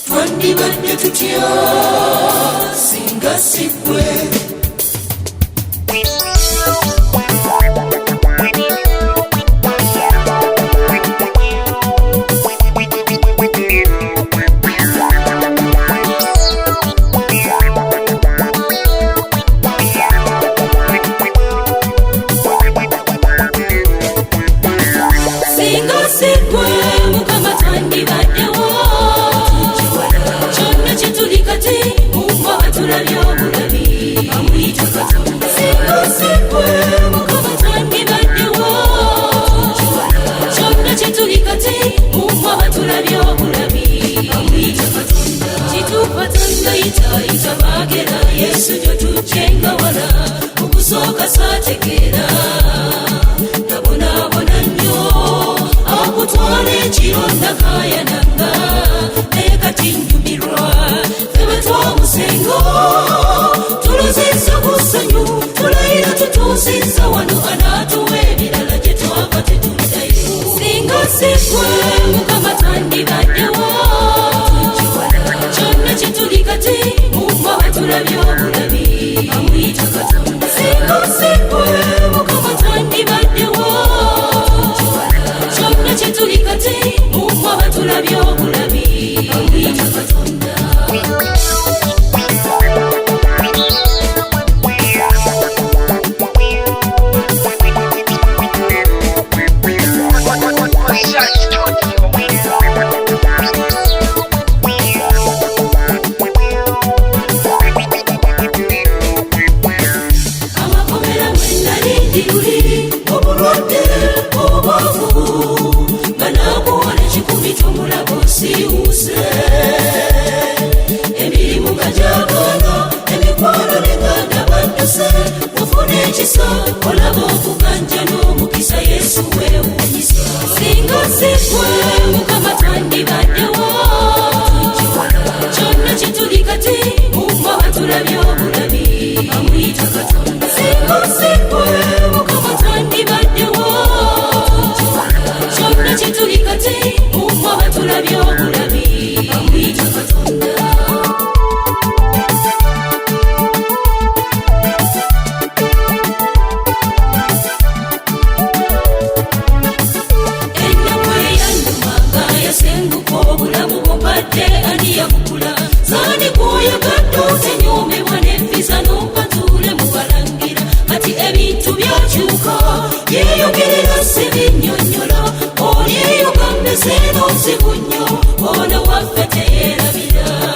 twandibadde tutya singa sigwe. Yesu jotuchenga wala okusoka satekera nabonabona nnyo akutwala ekironda kayananga naye kati nnyumirwa febe twamusengo tulozesa kusanyu tulayira tutuusiza wano anaatuwa ebirala gye twava tetuddayo singa sikwe mukama twandibaddewo kyonna kye tuli kati tulabye obulabi amuyita Katonda singa sikwe mukama twandibaddewo kyonna kye tuli kati mumwaba tulabye obulabi amuyita Katonda. Olaba okuganja n'omukisa Yesu weewuunyisa singa sikwe mukama twandibaddewo kyonna kye tuli kati mumwaba tulabye obulabi amuyita Katonda singa sikwe mukama twandibaddewo kyonna kye tuli kati mumwaba tulabye obulabi amuyita Katonda. Yeyogerera sebinyonyola olyeyogambe seeno nzibu nnyo ono waffe teyeerabira